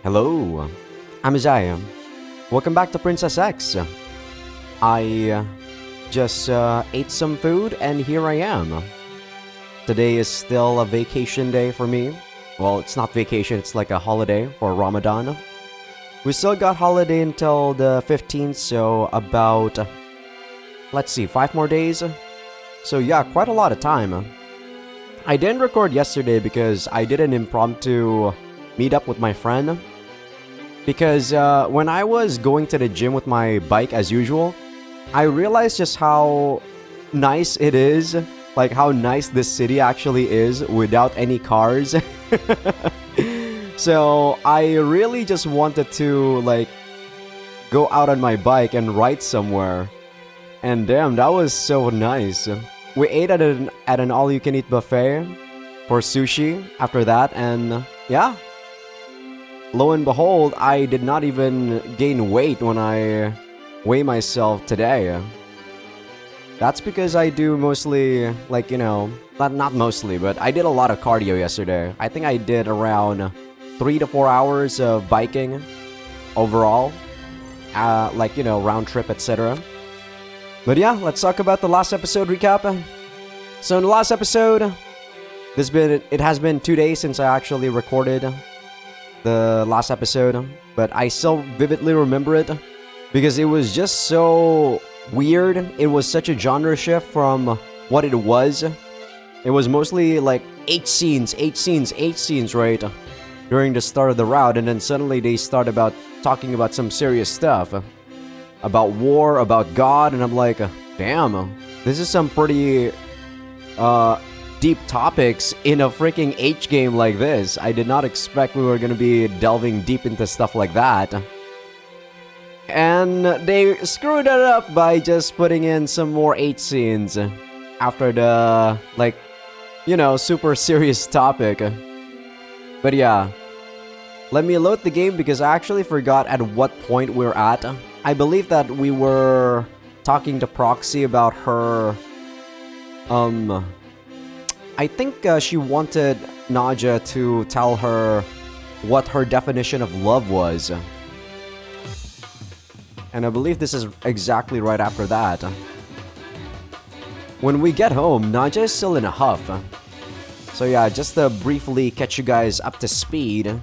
Hello, I'm Azai. Welcome back to Princess X. I just ate some food and here I am. Today is still a vacation day for me. Well, it's not vacation, it's like a holiday for Ramadan. We still got holiday until the 15th, so about, let's see, 5 more days. So yeah, quite a lot of time. I didn't record yesterday because I did an impromptu meet up with my friend. Because when I was going to the gym with my bike as usual, I realized just how nice it is. Like how nice this city actually is without any cars. So I really just wanted to like go out on my bike and ride somewhere. And damn, that was so nice. We ate at an all-you-can-eat buffet for sushi after that, and yeah. Lo and behold, I did not even gain weight when I weigh myself today. That's because I do mostly, like, you know, not mostly, but I did a lot of cardio yesterday. I think I did around 3 to 4 hours of biking overall. Like, you know, round trip, etc. But yeah, let's talk about the last episode recap. So in the last episode, it has been 2 days since I actually recorded the last episode, but I still vividly remember it because it was just so weird. It was such a genre shift from what it was. It was mostly like 8 scenes, right? During the start of the route, and then suddenly they start talking about some serious stuff. About war, about God, and I'm like, damn, this is some pretty deep topics in a freaking H game like this. I did not expect we were gonna be delving deep into stuff like that. And they screwed it up by just putting in some more 8 scenes after the, like, you know, super serious topic. But yeah, let me load the game because I actually forgot at what point we're at. I believe that we were talking to Proxy about her, I think she wanted Naja to tell her what her definition of love was. And I believe this is exactly right after that. When we get home, Naja is still in a huff. So yeah, just to briefly catch you guys up to speed,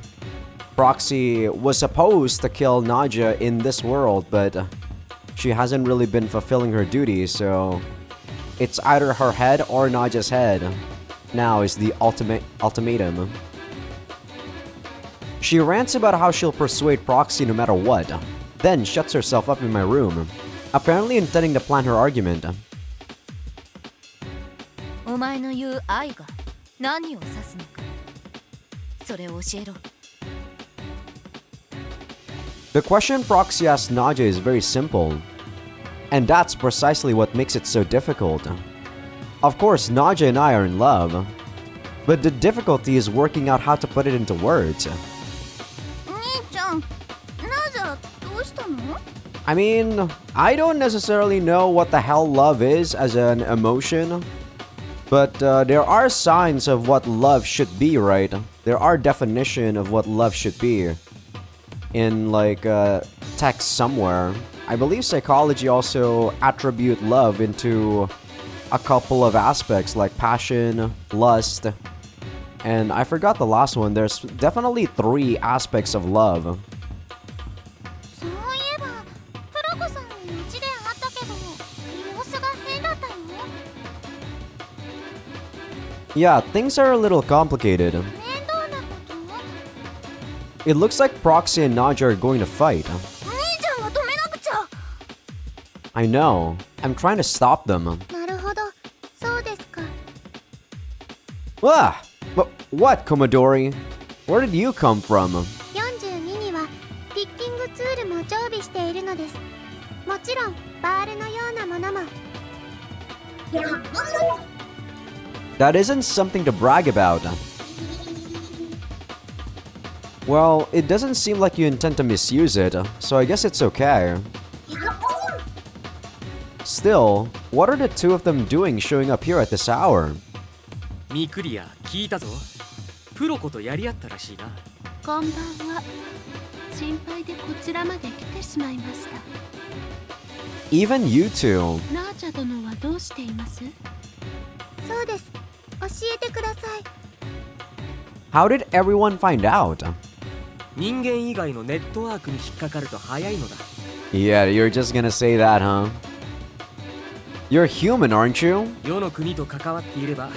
Proxy was supposed to kill Naja in this world, but she hasn't really been fulfilling her duties, so it's either her head or Naja's head. Now is the ultimatum. She rants about how she'll persuade Proxy no matter what, then shuts herself up in my room, apparently intending to plan her argument. The question Proxy asks Naja is very simple, and that's precisely what makes it so difficult. Of course, Naja and I are in love, but the difficulty is working out how to put it into words. I mean, I don't necessarily know what the hell love is as an emotion, but there are signs of what love should be, right? There are definitions of what love should be in like text somewhere. I believe psychology also attribute love into a couple of aspects like passion, lust, and I forgot the last one. There's definitely 3 aspects of love. Yeah, things are a little complicated. It looks like Proxy and Naja are going to fight. I know. I'm trying to stop them. Ah! But what, Komodori? Where did you come from? That isn't something to brag about. Well, it doesn't seem like you intend to misuse it, so I guess it's okay. Still, what are the two of them doing showing up here at this hour? ミクリア聞いたぞ。プロコとやり合ったらしいな。こんばんは。心配でこちらまで来てしまいました。 Even you two. ナーチャ殿はどうしています？そうです。教えてください。 How did everyone find out? 人間以外のネットワークに引っかかると早いのだ。 Yeah, you're just gonna say that, huh? You're human, aren't you? 世の国と関わっていれば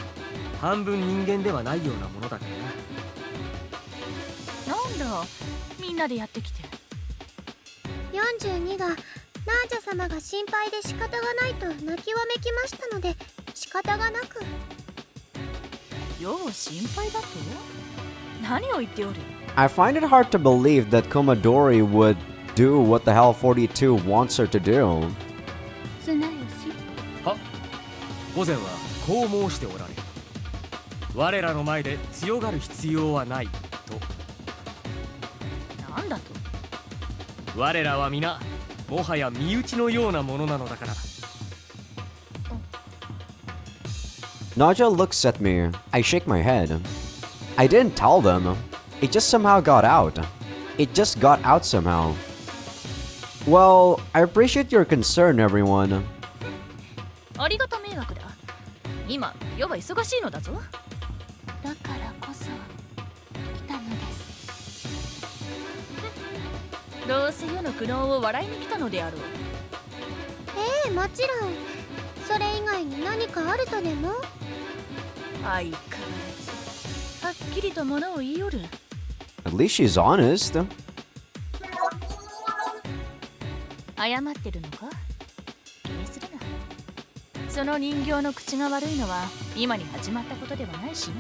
半分人間ではないようなものだからな。なんだ、みんなでやってきて。42がナージャ様が心配で仕方がないと泣きわめきましたので仕方がなく。よう心配だと？何を言っておる？ I find it hard to believe that Komadori would do what the hell 42 wants her to do. 綱吉。は、御前はこう申しておられる。我らの前で強がる必要はないと。なんだと？我らは皆もはや身内のようなものなのだから。 Naja looks at me. I shake my head. I didn't tell them. It just somehow got out. It just got out somehow. Well, I appreciate your concern, everyone. ありがた迷惑だ。今、世は忙しいのだぞ。だからこそ来たのです。どうせ世の苦悩を笑いに来たのであろう。ええ、もちろん。それ以外に何かあるとでも？相変わらずはっきりとものを言いよる。 At least she's honest. 謝ってるのか？気にするな。その人形の口が悪いのは今に始まったことではないしな。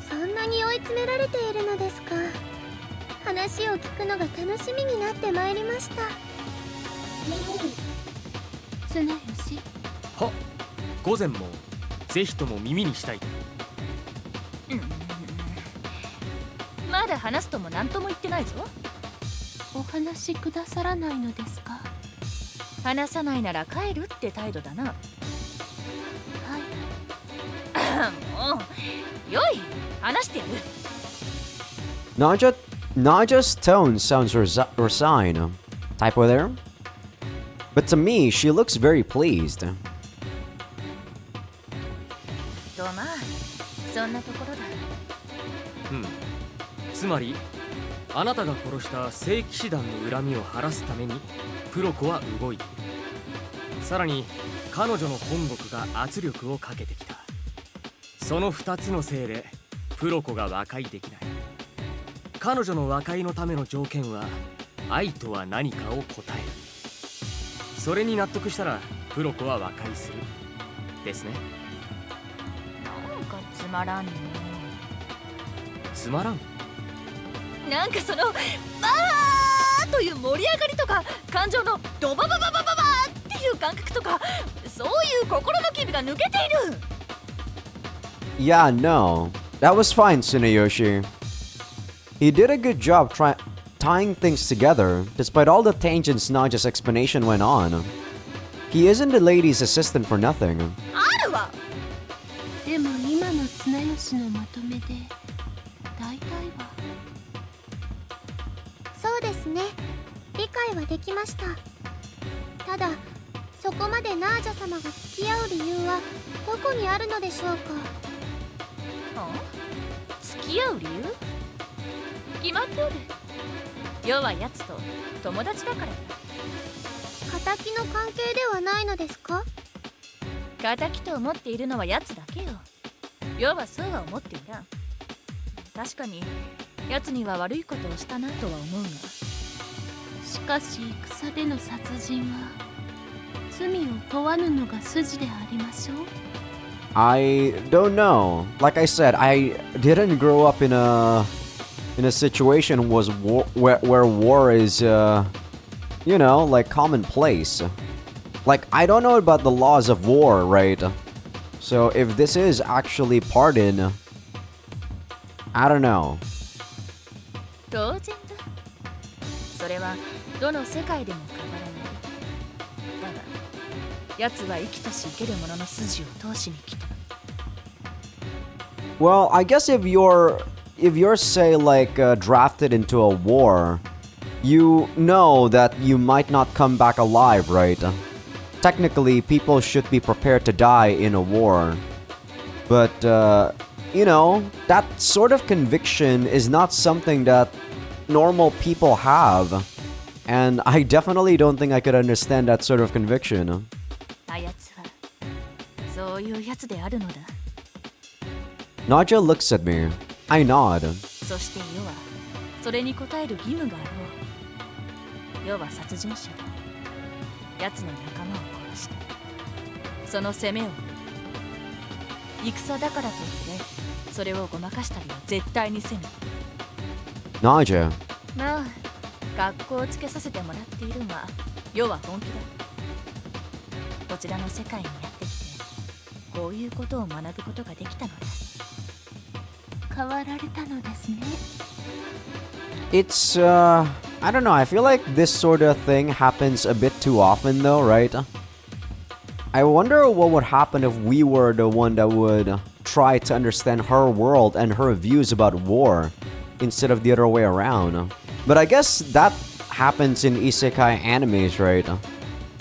そんなに追い詰められているのですか。話を聞くのが楽しみになってまいりました。綱吉。は、御前もぜひとも耳にしたいと。まだ話すとも何とも言ってないぞ。お話しくださらないのですか？話さないなら帰るって態度だな。はい。もう、よい、話してやる。 Naja's tone sounds resigned. Typo there? But to me, she looks very pleased. とまあ、そんなところだ。つまりあなたが殺した聖騎士団の恨みを晴らすためにプロコは動いている。さらに彼女の本国が圧力をかけてきた。その2つのせいでプロコが和解できない。彼女の和解のための条件は愛とは何かを答える。それに納得したらプロコは和解するですね。なんかつまらんの。つまらん？なんかそのバーという盛り上がりとか感情のドババババババっていう感覚とかそういう心の機微が抜けている。 Yeah, no. That was fine, Tsuneyoshi. He did a good job tying things together, despite all the tangents Naja's explanation went on. He isn't the lady's assistant for nothing. あるわ。でも今の綱吉のまとめで大体は。そうですね。理解はできました。ただ、そこまでナージャ様が付き合う理由はどこにあるのでしょうか。付き合う理由？決まっておる。世は奴と友達だからだ。敵の関係ではないのですか？敵と思っているのは奴だけよ。世はそうは思っていらん。確かに奴には悪いことをしたなとは思うが。しかし戦での殺人は罪を問わぬのが筋でありましょう。I don't know. Like I said, I didn't grow up in a situation where war is you know, like commonplace. Like I don't know about the laws of war, right? So if this is actually pardon, I don't know. 当然だ。それはどの世界でも変わらない。だが、奴は生きとし生ける者の筋を通しに来た。Well, I guess if you're if you're say like drafted into a war, you know that you might not come back alive, right? Technically, people should be prepared to die in a war. But, you know, that sort of conviction is not something that normal people have. And I definitely don't think I could understand that sort of conviction. あやつはそういうやつであるのだ。 Naja looks at me. I nod. そして世はそれに応える義務があろう。世は殺人者だ。奴の仲間を殺した。その責めを負う。戦だからといってそれをごまかしたりは絶対にせぬ。 Naja. まあ学校をつけさせてもらっているが世は本気だ。こちらの世界にやってきてこういうことを学ぶことができたのだ。変わられたのですね。 It's, I don't know, I feel like this sort of thing happens a bit too often though, right? I wonder what would happen if we were the one that would try to understand her world and her views about war instead of the other way around. But I guess that happens in isekai animes, right?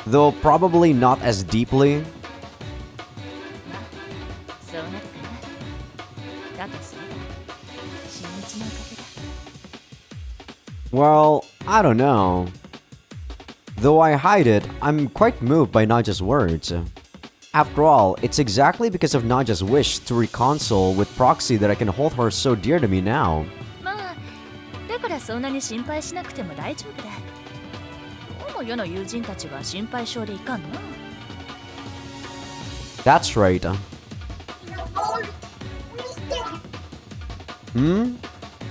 Though probably not as deeply. そうなるかな。だとすれば新日のおかげだ。 Well, I don't know. Though I hide it, I'm quite moved by Naja's words. After all, it's exactly because of Naja's wish to reconcile with Proxy that I can hold her so dear to me now. まあだからそんなに心配しなくても大丈夫だ。どうも世の友人たちは心配性でいかんな。 That's right.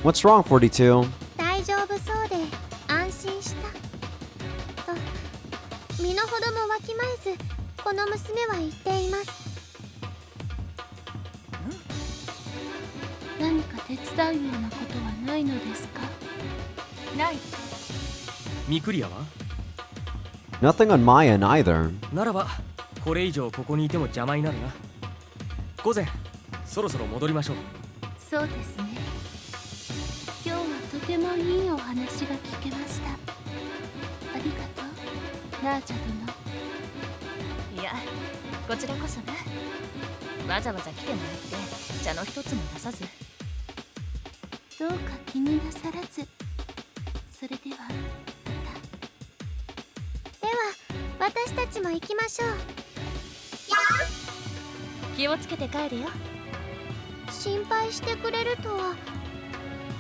What's wrong, 42? 大丈夫そうで安心したと身の程もわきまえずこの娘は言っています。何か手伝うようなことはないのですか？ない。ミクリアは Nothing on my end either. ならばこれ以上ここにいても邪魔になるな。午前そろそろ戻りましょう。そうですね。今日はとてもいいお話が聞けました。ありがとう、ナーチャ殿。いやこちらこそな。わざわざ来てもらって茶の一つも出さず。どうか気になさらず。それではまた。では私たちも行きましょう。気をつけて帰るよ。心配してくれるとは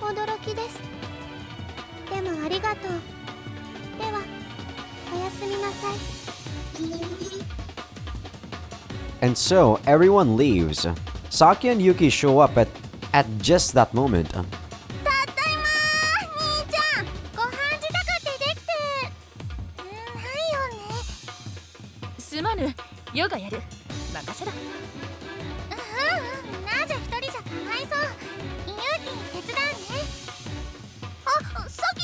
驚きです。でもありがとう。ではおやすみなさい。 And so, everyone leaves. Saki and Yuki show up at just that moment. ただいまー、兄ちゃん。ご飯支度ってできてないよね。すまぬ、ヨがやる。任せろ。なぜ一人じゃかわいそう。勇気手伝うね。あ、さっき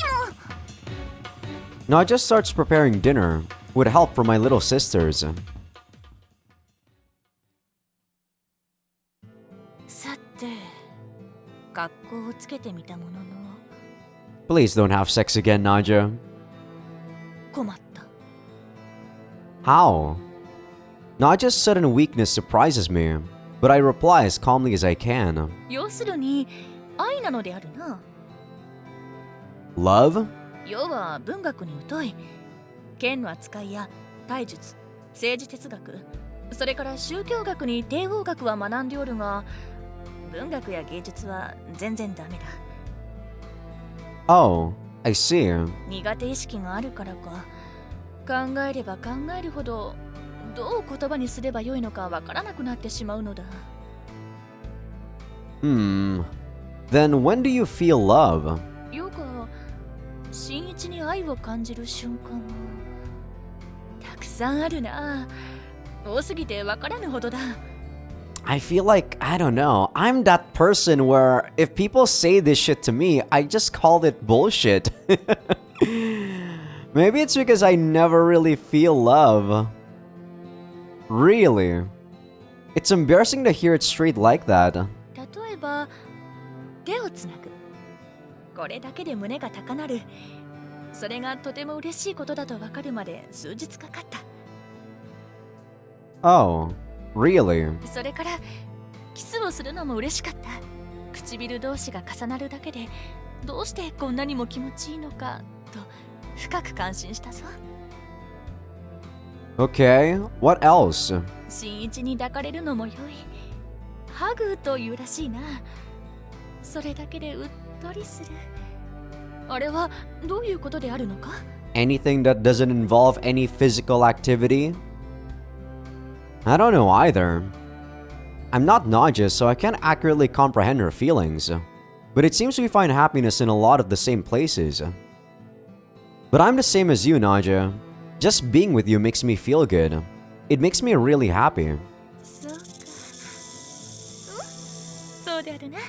も。Naja starts preparing dinner, with help from my little sisters. さて、学校をつけてみたものの Please don't have sex again, Naja. 困った。 How? Naja's sudden weakness surprises me, but I reply as calmly as I can. 要するに愛なのであるな。 Love? 要は文学に疎い。剣の扱いや体術、政治哲学、それから宗教学に帝王学は学んでおるが、文学や芸術は全然ダメだ。 Oh, I see. 苦手意識があるからか、考えれば考えるほどどう言葉にすればよいのかわからなくなってしまうのだ。 Then when do you feel love? よく新一に愛を感じる瞬間はたくさんあるな。多すぎてわからぬほどだ。 I feel like, I don't know, I'm that person where if people say this shit to me, I just call it bullshit. Maybe it's because I never really feel love. Really? It's embarrassing to hear it straight like that. 例えば手をつなぐ。これだけで胸が高鳴る。それがとても嬉しいことだと分かるまで数日かかった。 Oh, really? それからキスをするのも嬉しかった。唇同士が重なるだけでどうしてこんなにも気持ちいいのかと深く感心したぞ。 Okay, what else? 新一に抱かれるのも良い。ハグというらしいな。それだけでうっとりする。あれはどういうことであるのか？ Anything that doesn't involve any physical activity? I don't know either. I'm not Naja, so I can't accurately comprehend her feelings. But it seems we find happiness in a lot of the same places. But I'm the same as you, Naja. Just being with you makes me feel good. It makes me really happy. そうか。そうであるな。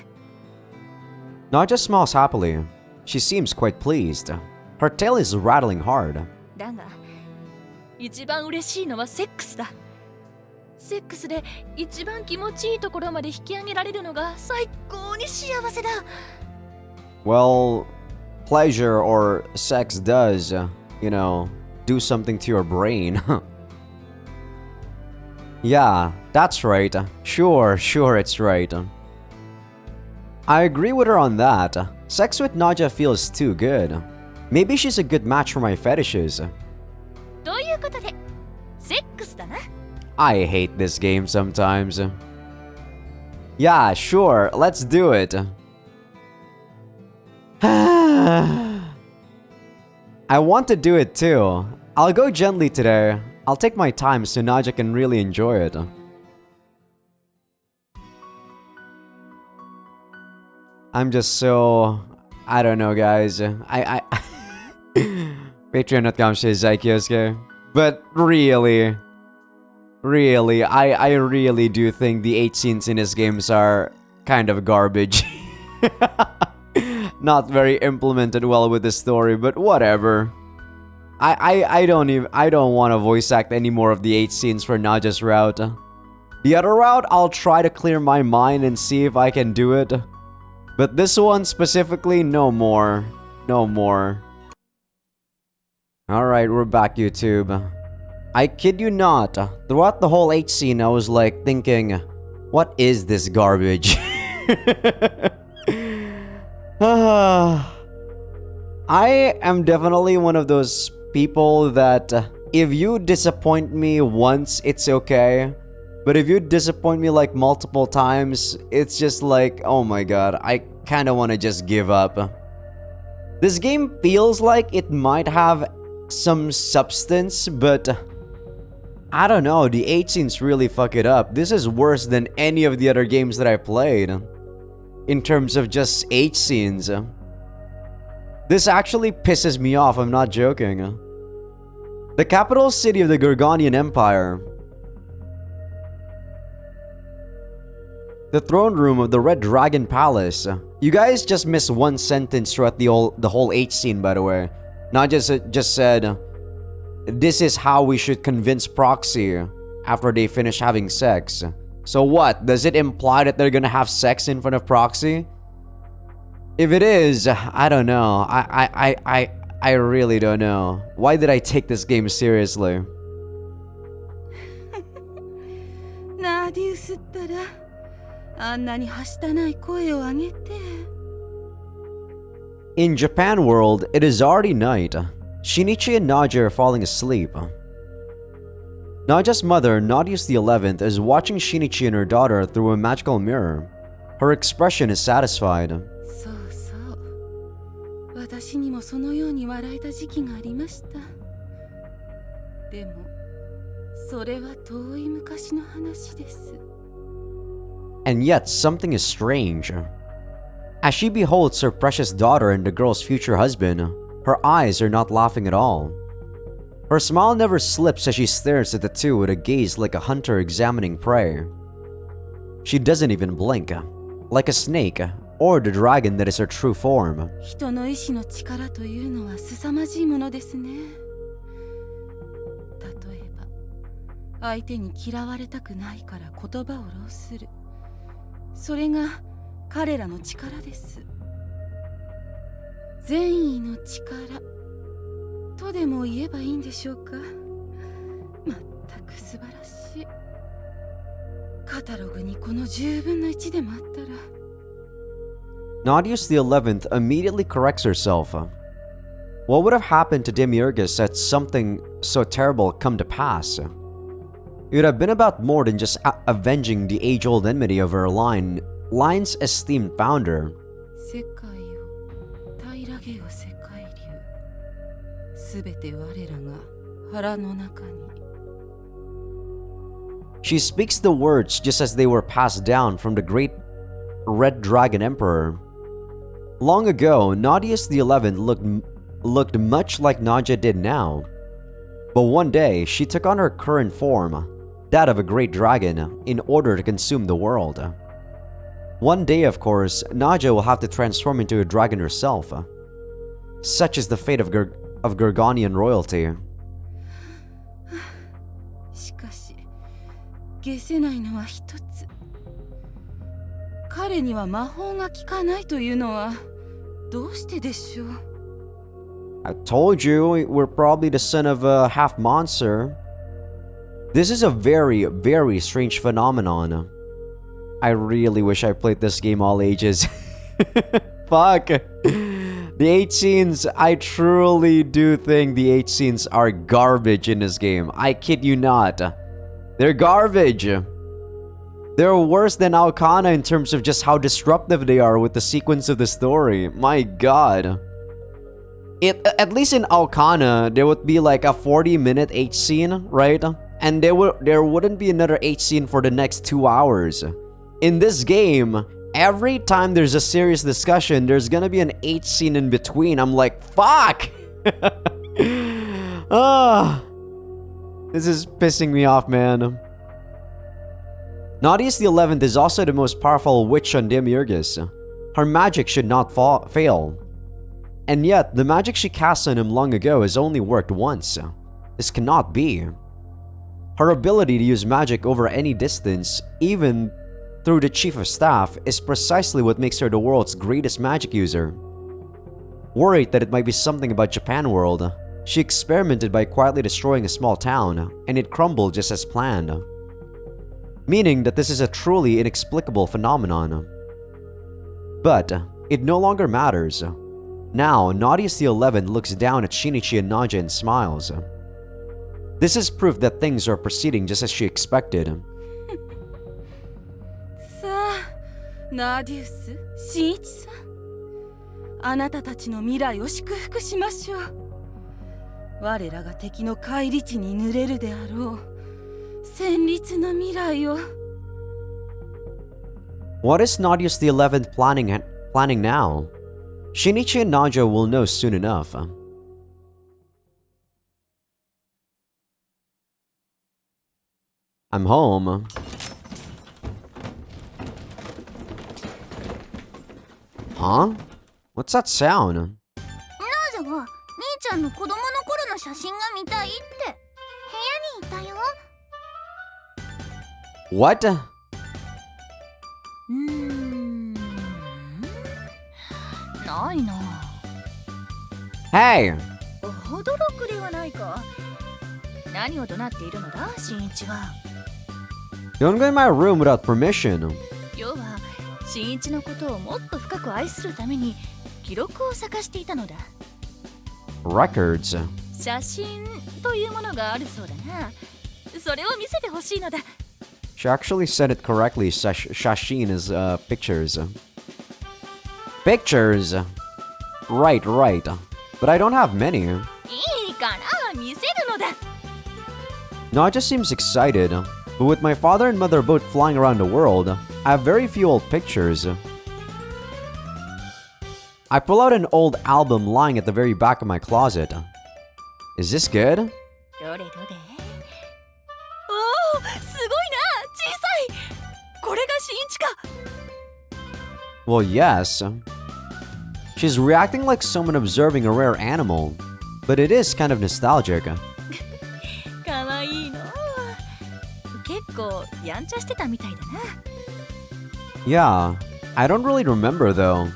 Naja smiles happily. She seems quite pleased. Her tail is rattling hard. だが一番嬉しいのはセックスだ。セックスで一番気持ちいいところまで引き上げられるのが最高に幸せだ。 Well, pleasure or sex does, do something to your brain. Yeah, that's right. Sure, it's right. I agree with her on that. Sex with Naja feels too good. Maybe she's a good match for my fetishes. ということでセックスだな。 I hate this game sometimes. Yeah, sure, let's do it. I want to do it too. I'll go gently today. I'll take my time so Naja can really enjoy it. I'm just so... I don't know, guys. Patreon.com/Azaikyousuke. But really, I really do think the 8 scenes in his games are kind of garbage. Not very implemented well with the story, but whatever. I don't want to voice act any more of the 8 scenes for Naja's route. The other route, I'll try to clear my mind and see if I can do it. But this one specifically, no more. No more. Alright, we're back, YouTube. I kid you not, throughout the whole 8 scene, I was like thinking, what is this garbage? I am definitely one of those people that if you disappoint me once, it's okay. But if you disappoint me like multiple times, it's just like, oh my god, I kinda wanna just give up. This game feels like it might have some substance, but I don't know, the 8 scenes really fuck it up. This is worse than any of the other games that I played in terms of just 8 scenes. This actually pisses me off, I'm not joking. The capital city of the Gorgonian Empire. The throne room of the Red Dragon Palace. You guys just missed one sentence throughout the whole 8 scene, by the way. Not just said, this is how we should convince Proxy after they finish having sex. So what? Does it imply that they're gonna have sex in front of Proxy? If it is, I don't know. I really don't know. Why did I take this game seriously? ナーディウスったらあんなにはしたない声を上げて。 In Japan world, it is already night. Shinichi and Naja are falling asleep. Naja's mother, Nadius the 11th, is watching Shinichi and her daughter through a magical mirror. Her expression is satisfied. そうそう。私にもそのように笑えた時期がありました。でも、それは遠い昔の話です。 And yet, something is strange. As she beholds her precious daughter and the girl's future husband, her eyes are not laughing at all. Her smile never slips as she stares at the two with a gaze like a hunter examining prey. She doesn't even blink, like a snake or the dragon that is her true form. 人の意志の力というのは凄まじいものですね。例えば、相手に嫌われたくないから言葉を浪する。それが彼らの力です。善意の力とでも言えばいいんでしょうか。まったく素晴らしい。カタログにこの10分の1でもあったら。 Nadius the 11th immediately corrects herself. What would have happened to Demiurgus had something so terrible come to pass? It would have been about more than just avenging the age-old enmity of her line's esteemed founder. 世界を平らげよ世界流。すべて我らが腹の中に。 She speaks the words just as they were passed down from the great Red Dragon Emperor. Long ago, Nadius the 11th looked much like Nadia did now. But one day, she took on her current form, that of a great dragon, in order to consume the world. One day, of course, Nadia will have to transform into a dragon herself. Such is the fate of Gorgonian royalty. しかし、解せないのは一つ。彼には魔法が効かないというのはどうしてでしょう。 I told you, we're probably the son of a half monster. This is a very, very strange phenomenon. I really wish I played this game all ages. Fuck. The 8 scenes, I truly do think the 8 scenes are garbage in this game. I kid you not. They're garbage. They're worse than Alcana in terms of just how disruptive they are with the sequence of the story. My god. At least in Alcana, there would be like a 40-minute H scene, right? And there wouldn't be another H scene for the next 2 hours. In this game, every time there's a serious discussion, there's gonna be an H scene in between. I'm like, fuck! This is pissing me off, man. Nadius the 11th is also the most powerful witch on Demiurgus. Her magic should not fail. And yet, the magic she cast on him long ago has only worked once. This cannot be. Her ability to use magic over any distance, even through the Chief of Staff, is precisely what makes her the world's greatest magic user. Worried that it might be something about Japan World, she experimented by quietly destroying a small town, and it crumbled just as planned. Meaning that this is a truly inexplicable phenomenon. But it no longer matters. Now, Nadius the 11th looks down at Shinichi and Nadia and smiles. This is proof that things are proceeding just as she expected. さあ、ナディウス、新一さん。あなたたちの未来を祝福しましょう。我らが敵の返り地に濡れるであろう。戦慄の未来を。What is Nadius the 11th planning now? Shinichi and Nadia will know soon enough. I'm home. Huh? What's that sound? ナージャが兄ちゃんの子供の頃の写真が見たいって部屋にいたよ。What? ないな。 Hey! 驚くではないか。何を怒鳴っているのだ、新一は。 Don't go in my room without permission. 要は、新一のことをもっと深く愛するために記録を探していたのだ。 Records. 写真というものがあるそうだな。それを見せてほしいのだ。 She actually said it correctly. Shashin is pictures. Pictures! Right. But I don't have many. いいかな、見せるのだ。 Nadia seems excited. But with my father and mother both flying around the world, I have very few old pictures. I pull out an old album lying at the very back of my closet. Is this good? どれどれ。おお、すごいな、小さい。これが新一か。 Well, yes. She's reacting like someone observing a rare animal, but it is kind of nostalgic. かわいいの。結構やんちゃしてたみたいだな。 Yeah, I don't really remember though.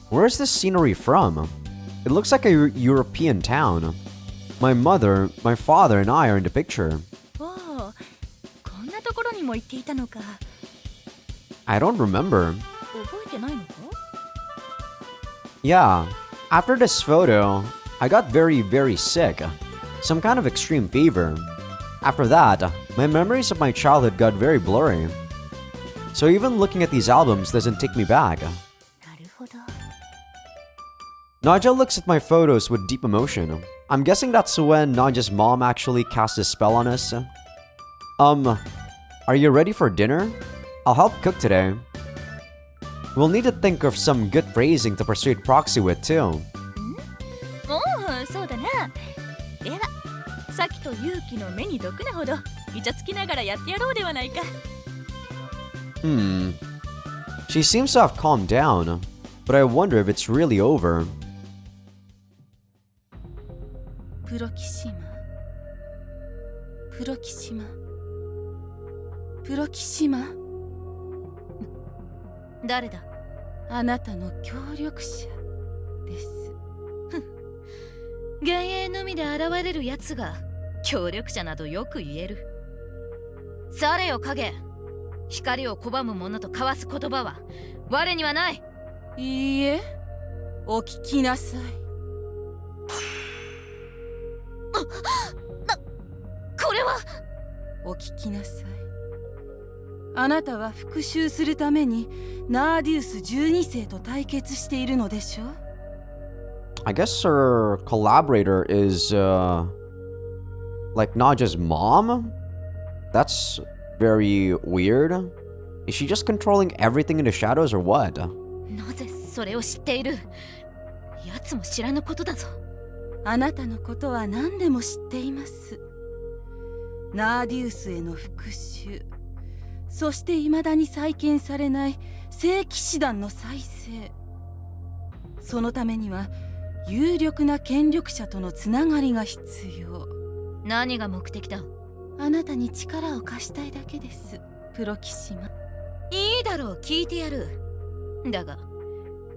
Where's this scenery from? It looks like a European town. My mother, my father, and I are in the picture. おお、こんなところにも行っていたのか。 I don't remember. 覚えてないのか？ Yeah, after this photo, I got very sick. Some kind of extreme fever. After that, my memories of my childhood got very blurry. So even looking at these albums doesn't take me back. なるほど。 Naja looks at my photos with deep emotion. I'm guessing that's when Naja's mom actually cast a spell on us. Are you ready for dinner? I'll help cook today. We'll need to think of some good phrasing to persuade Proxy with too. おお、そうだな。では、さきと勇気の目に毒なほどイチャつきながらやってやろうではないか。 She seems to have calmed down, but I wonder if it's really over. プロキシマ、プロキシマ、プロキシマ。誰だ？あなたの協力者です。幻影のみで現れるやつが協力者などよく言える。されよ影、光を拒む者と交わす言葉は我にはない。いいえ、お聞きなさい。これはお聞きなさい。あなたは復讐するためにナーディウス12世と対決しているのでしょう。 I guess her collaborator is, like Naja's mom? That's very weird. Is she just controlling everything in the shadows or what? なぜそれを知っている？奴も知らぬことだぞ。あなたのことは何でも知っています。ナーディウスへの復讐、そして未だに再建されない聖騎士団の再生。そのためには有力な権力者とのつながりが必要。何が目的だ？あなたに力を貸したいだけです、プロキシマ。いいだろう、聞いてやる。だが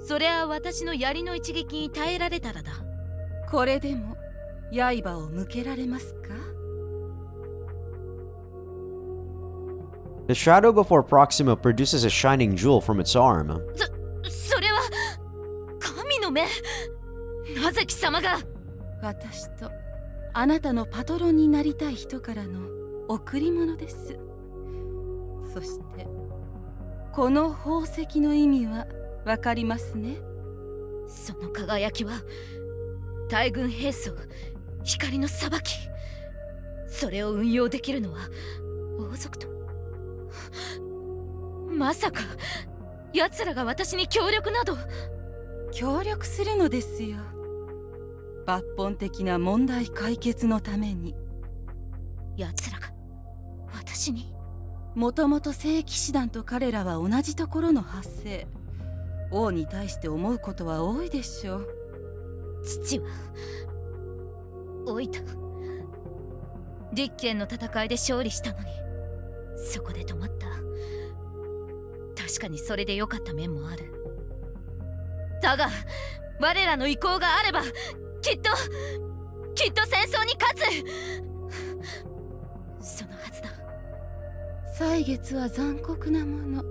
それは私の槍の一撃に耐えられたらだ。これでも刃を向けられますか？ The shadow before Proxima produces a shining jewel from its arm. それは神の目。なぜ貴様が？私とあなたのパトロンになりたい人からの贈り物です。そしてこの宝石の意味はわかりますね。その輝きは大軍兵装、光の裁き。それを運用できるのは王族と。まさか奴らが私に協力など。協力するのですよ。抜本的な問題解決のために。奴らが私に。もともと聖騎士団と彼らは同じところの発生。王に対して思うことは多いでしょう。父は老いた。立憲の戦いで勝利したのにそこで止まった。確かにそれで良かった面もある。だが我らの意向があればきっと戦争に勝つ。そのはずだ。歳月は残酷なもの。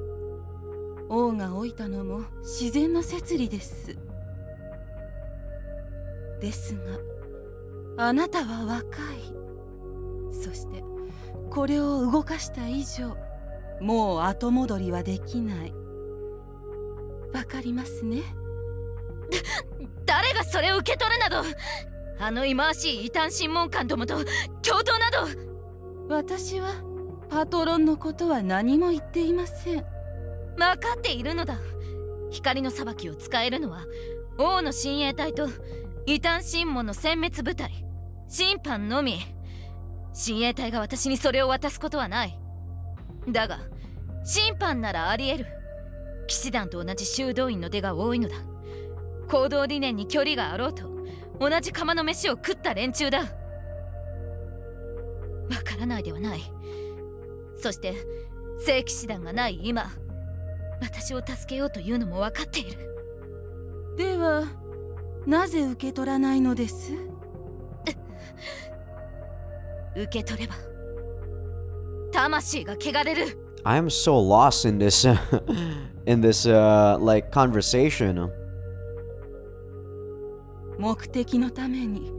王が老いたのも自然の摂理です。ですがあなたは若い。そしてこれを動かした以上もう後戻りはできない。わかりますね？誰がそれを受け取るなど、あの忌まわしい異端審問官どもと共闘など。私はパトロンのことは何も言っていません。分かっているのだ。光の裁きを使えるのは王の親衛隊と異端審問の殲滅部隊、審判のみ。親衛隊が私にそれを渡すことはない。だが審判ならあり得る。騎士団と同じ修道院の出が多いのだ。行動理念に距離があろうと同じ釜の飯を食った連中だ。わからないではない。そして聖騎士団がない今、私を助けようというのも分かっている。ではなぜ受け取らないのです？受け取れば魂が汚れる。 I am so lost in this in this like conversation. 目的のために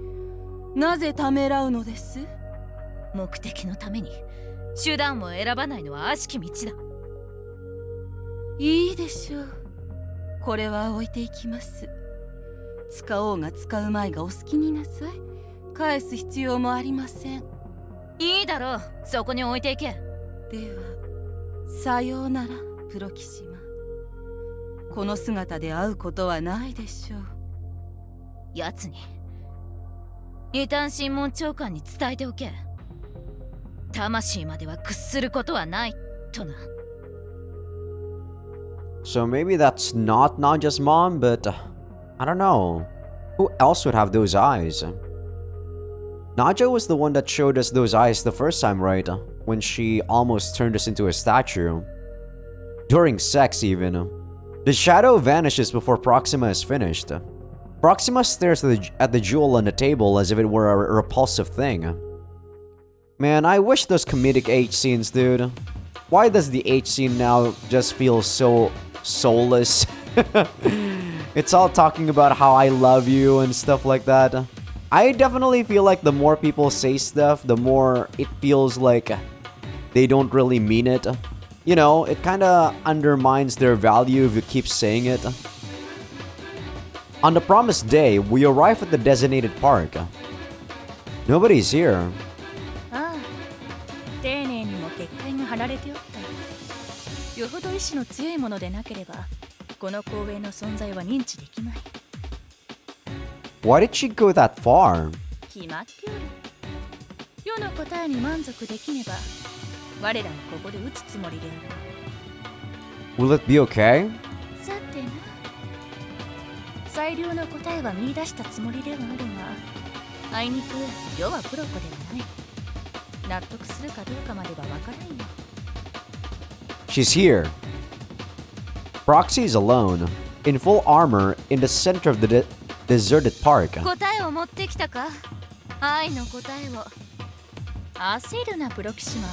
なぜためらうのです？目的のために手段を選ばないのは悪しき道だ。いいでしょう。これは置いていきます。使おうが使うまいがお好きになさい。返す必要もありません。いいだろう、そこに置いていけ。ではさようならプロキシマ。この姿で会うことはないでしょう。奴に異端審問長官に伝えておけ。魂までは屈することはないとな。 So maybe that's not Nadja's mom, but I don't know. Who else would have those eyes? Nadja was the one that showed us those eyes the first time, right? When she almost turned us into a statue. During sex, even. The shadow vanishes before Proxima is finished. Proxima stares at the jewel on the table as if it were a repulsive thing. Man, I wish those comedic H scenes, dude. Why does the H scene now just feel so soulless? It's all talking about how I love you and stuff like that. I definitely feel like the more people say stuff, the more it feels like they don't really mean it. You know, it kind of undermines their value if you keep saying it. On the promised day, we arrive at the designated park. Nobody's here. ああ、丁寧にも結界が張られておった。よほど意志の強いものでなければ、この公園の存在は認知できない。Why did she go that far? 決まっておる。世の答えに満足できねば、我らはここで撃つつもりである。Will it be okay? さてな。最良の答えは見出したつもりではあるが、あいにく世はプロコではない。納得するかどうかまでは分からんよ。She's here. Proxy is alone, in full armor, in the center of the deserted park. 答えを持ってきたか？愛の答えを。焦るなプロキシマ。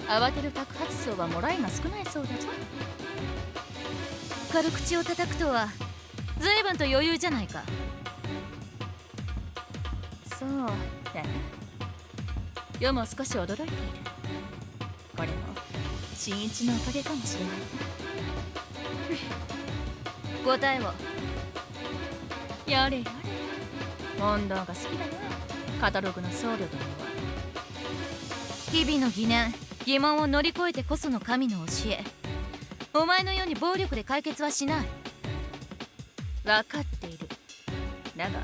慌てる爆発層はもらいが少ないそうだぞ。軽口を叩くとは随分と余裕じゃないか。そうだな。世も少し驚いている。これも新一のおかげかもしれないな。答えを。やれやれ。問答が好きだな、カタログの僧侶どもは。日々の疑念、疑問を乗り越えてこその神の教え。お前のように暴力で解決はしない。分かっている。だが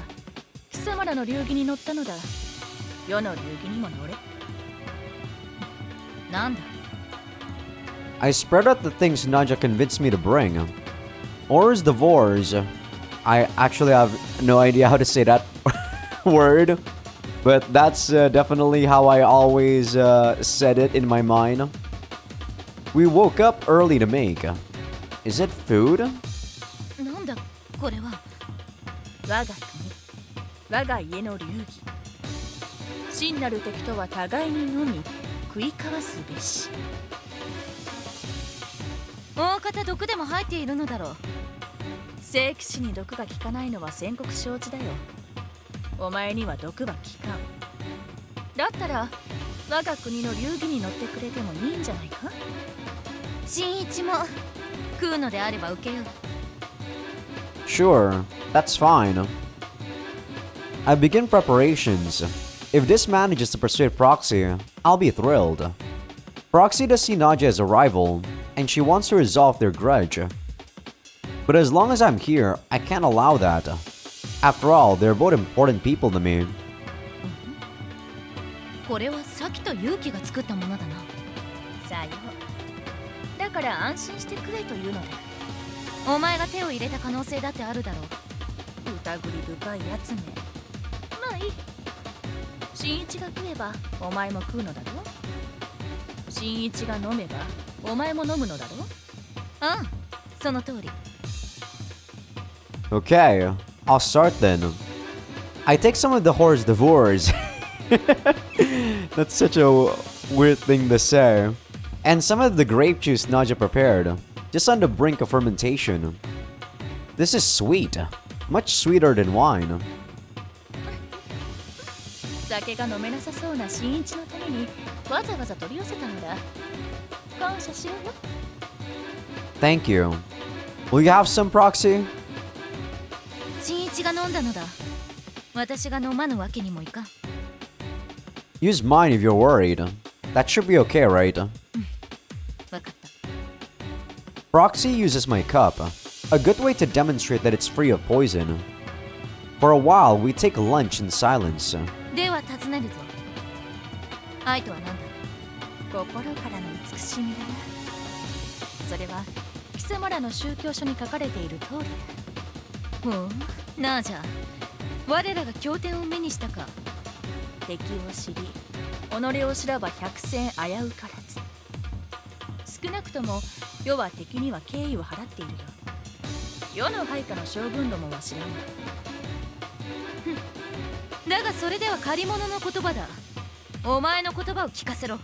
貴様らの流儀に乗ったのだ。世の流儀にも乗れ。なんだ。 I spread out the things Nadja convinced me to bring. Ors Devores. I actually have no idea how to say that word, but that's definitely how I always said it in my mind. We woke up early to make. Is it food? なんだこれは。我が国、我が家の流儀。真なる敵とは互いにのみ食い交わすべし。大方毒でも入っているのだろう。聖騎士に毒が効かないのは先刻承知だよ。お前には毒は効かん。だったら我が国の流儀に乗ってくれてもいいんじゃないか。新一も食うのであれば受けよう。 Sure, that's fine. I begin preparations. If this manages to persuade Proxy, I'll be thrilled. Proxy does see Nadja as a rival, and she wants to resolve their grudge. But as long as I'm here, I can't allow that. After all, they're both important people to me. これはサキとユウキが作ったものだな。さよう。だから安心してくれというのだ。お前が手を入れた可能性だってあるだろう。疑り深いやつめ。まあいい。新一が食えばお前も食うのだろう。新一が飲めばお前も飲むのだろう。うんその通り Okay, I'll start then. I take some of the horse divorce. That's such a weird thing to say. And some of the grape juice Naja prepared, just on the brink of fermentation. This is sweet, much sweeter than wine. 酒が飲めなさそうな新一のためにわざわざ取り寄せたのだ感謝しようよ Thank you. Will you have some, Proxy? 新一が飲んだのだ私が飲まぬわけにもいかん Use mine if you're worried. That should be okay, right? わかった Proxy uses my cup, a good way to demonstrate that it's free of poison. For a while, we take lunch in silence. では尋ねるぞ愛とは何だ心からの慈しみだなそれは貴様らの宗教書に書かれている通りだおうなあじゃ我らが経典を目にしたか敵を知り己を知らば百戦危うからず少なくとも世は敵には敬意を払っているよ世の配下の将軍どもは知らんがだがそれでは借り物の言葉だお前の言葉を聞かせろ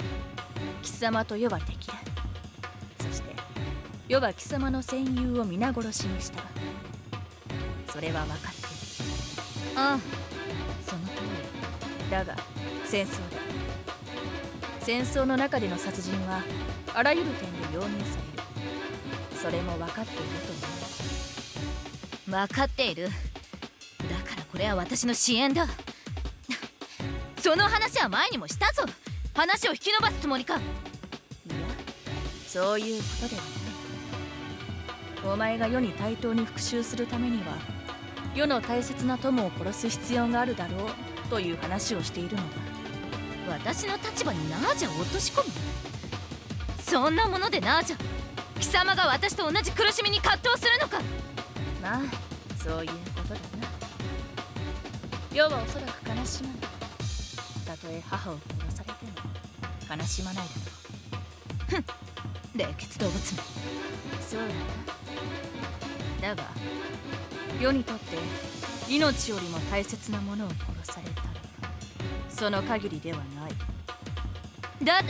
貴様と世は敵だそして世は貴様の戦友を皆殺しにしたそれは分かっているああその通りだが戦争だ戦争の中での殺人はあらゆる点で容認されるそれも分かっていると思う分かっているだからこれは私の支援だその話は前にもしたぞ話を引き延ばすつもりかいやそういうことではないお前が世に対等に復讐するためには世の大切な友を殺す必要があるだろうという話をしているのだ私の立場にナージャを落とし込むそんなものでナージャ貴様が私と同じ苦しみに葛藤するのかまあそういうことだな世はおそらく悲しまないたとえ母を殺されても悲しまないだろうふん冷血動物めそうだなだが世にとって命よりも大切なものを殺されたらその限りではないだっ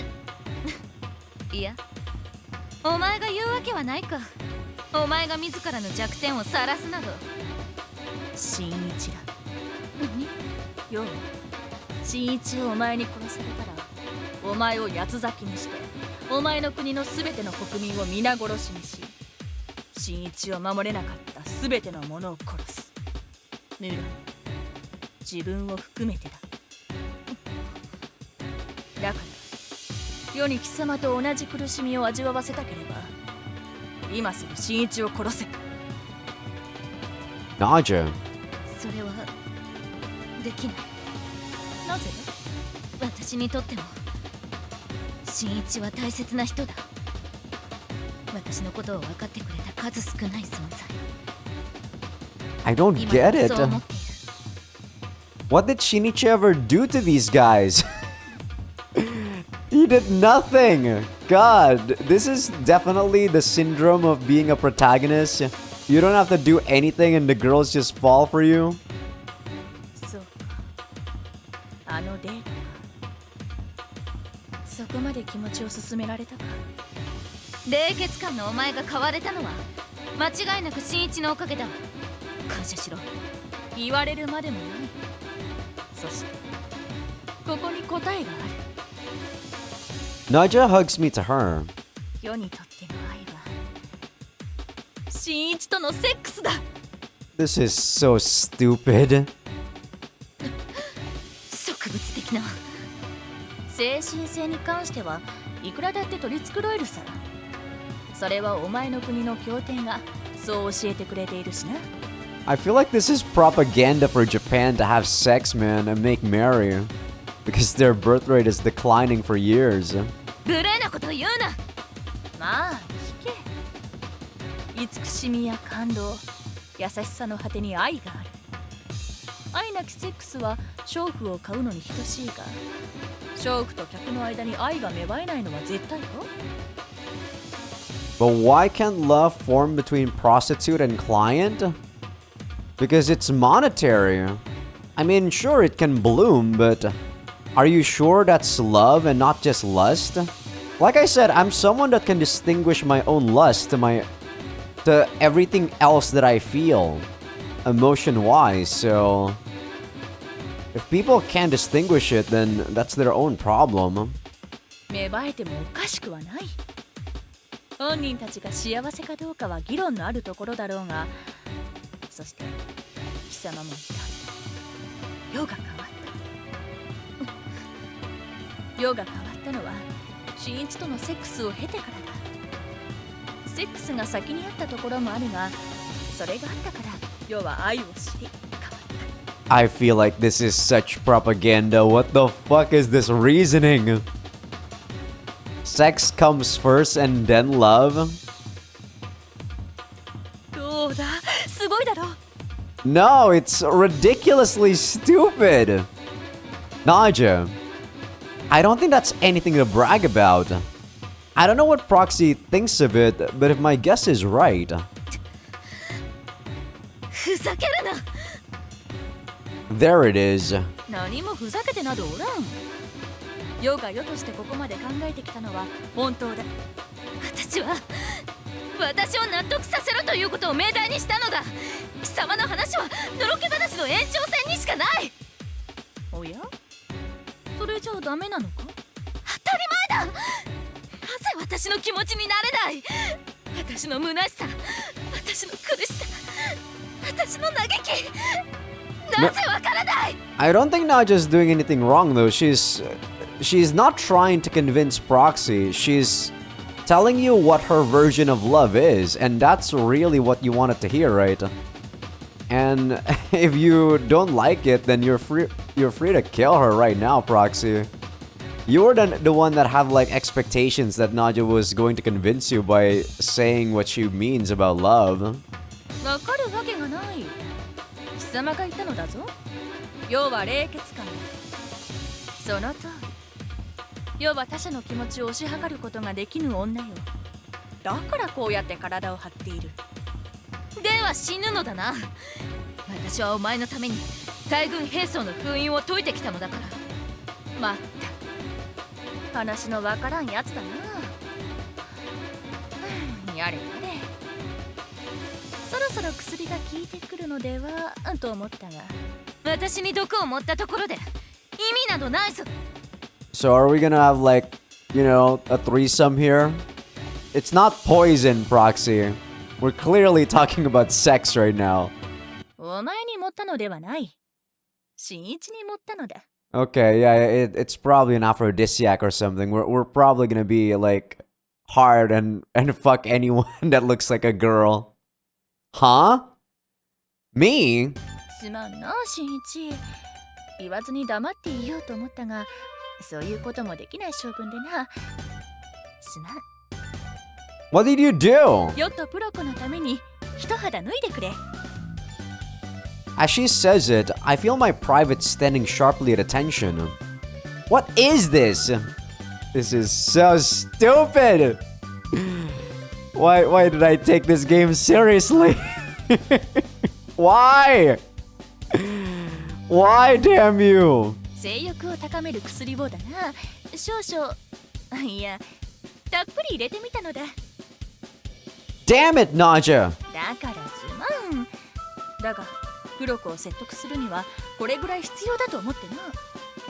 ていやお前が言うわけはないかお前が自らの弱点を晒すなど新一だ何よう新一をお前に殺されたらお前を八つ裂きにしてお前の国の全ての国民を皆殺しにし新一を守れなかった全ての者を殺す無論自分を含めてだだから世に貴様と同じ苦しみを味わわせたければ今すぐ新一を殺せ Naja. それはできないなぜだ私にとっても新一は大切な人だ私のことを分かってくれた数少ない存在 I don't 今 get で it. もそう思っている What did Shinichi ever do to these guys? He did nothing. God, this is definitely the syndrome of being a protagonist. You don't have to do anything and the girls just fall for you. そうかあのデートかそこまで気持ちを進められたか冷血感のお前が変われたのは間違いなく新一のおかげだ感謝しろ言われるまでもないそしてここに答えがある Naja hugs me to her. 世にとっての愛は新一とのセックスだ This is so stupid. 植物的な精神性に関してはいくらだって取り繕えるさそれはお前の国の経典がそう教えてくれているしな I feel like this is propaganda for Japan to have sex, man, and make merry. Because their birth rate is declining for years. 無礼なことを言うなまあ聞け慈しみや感動優しさの果てに愛がある愛なきセックスは娼婦を買うのに等しいが娼婦と客の間に愛が芽生えないのは絶対よ But why can't love form between prostitute and client? Because it's monetary. I mean, sure, it can bloom, but are you sure that's love and not just lust? Like I said, I'm someone that can distinguish my own lust to everything else that I feel, emotion-wise, so if people can't distinguish it, then that's their own problem. 芽生えてもおかしくはない。本人たちが幸せかどうかは議論のあるところだろうが、そして貴様も言った。世が変わった。世が変わったのは新一とのセックスを経てからだ。セックスが先にあったところもあるが、それがあったから世は愛を知り変わった。 I feel like this is such propaganda. What the fuck is this reasoning? Sex comes first and then love? どうだ、すごいだろ。 No, it's ridiculously stupid. Naja, I don't think that's anything to brag about. I don't know what Proxy thinks of it, but if my guess is right. ふざけるな。 There it is. 何もふざけてなどおらん。世が世としてここまで考えてきたのは本当だ。私を納得させろということを命題にしたのだ。貴様の話はのろけ話の延長線にしかない。おや、それじゃあダメなのか。当たり前だ。なぜ私の気持ちになれない。私の虚しさ、私の苦しさ、私の嘆き、なぜわからない。 I don't think Naja's doing anything wrong though. She's not trying to convince Proxy. She's telling you what her version of love is, and that's really what you wanted to hear, right? And if you don't like it, then you're free to kill her right now, Proxy. You were the one that had like expectations that Naja was going to convince you by saying what she means about love. わかるわけがない。貴様が言ったのだぞ。世は冷血感。その通り。世は他者の気持ちを推し量ることができぬ女よ。だからこうやって体を張っている。では死ぬのだな。私はお前のために大軍兵装の封印を解いてきたのだから。まった話のわからんやつだな。やれやれ。そろそろ薬が効いてくるのではと思ったが、私に毒を持ったところで意味などないぞ。 So are we gonna have like, you know, a threesome here? It's not poison, Proxy. We're clearly talking about sex right now. お前に持ったのではない。新一に持ったのだ。 Okay, yeah, it's probably an aphrodisiac or something. We're probably gonna be like hard and fuck anyone that looks like a girl. Huh? Me? すまんな、新一。言わずに黙っていようと思ったが、そういうこともできない将軍でな。すまん。 What did you do? ヨットプロコのために一肌脱いでくれ。 As she says it, I feel my private standing sharply at attention. What is this? This is so stupid! Why did I take this game seriously? Why? Why, damn you? 性欲を高める薬をだな。少々、いや、たっぷり入れてみたのだ。 Damn it, Naja! だからすまん。だが、プロコを説得するにはこれぐらい必要だと思ってな。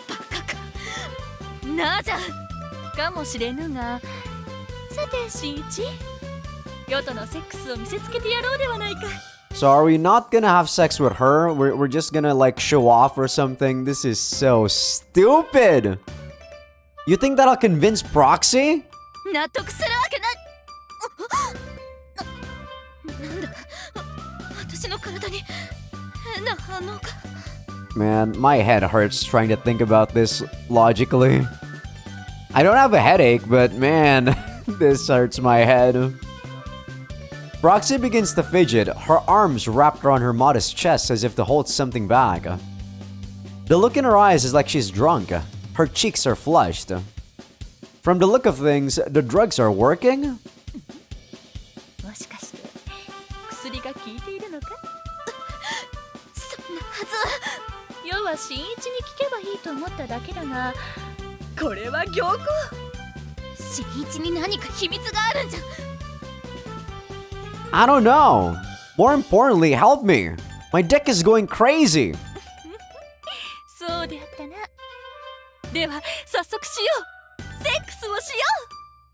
バカか。なぜかもしれぬが。さて、新一。ヨとのセックスを見せつけてやろうではないか。 So are we not gonna have sex with her? We're just gonna like show off or something? This is so stupid! You think that'll convince Proxy? 納得するわけない。なんだ、私の体に変な反応が。 Man, my head hurts trying to think about this logically. I don't have a headache, but man, this hurts my head. Proxy begins to fidget, her arms wrapped around her modest chest as if to hold something back. The look in her eyes is like she's drunk. Her cheeks are flushed. From the look of things, the drugs are working? 要は新一に聞けばいいと思っただけだが、これは良好。新一に何か秘密があるんじゃ。 I don't know. More importantly, help me. My dick is going crazy. そうであったな。では早速しよう。セックスをしよ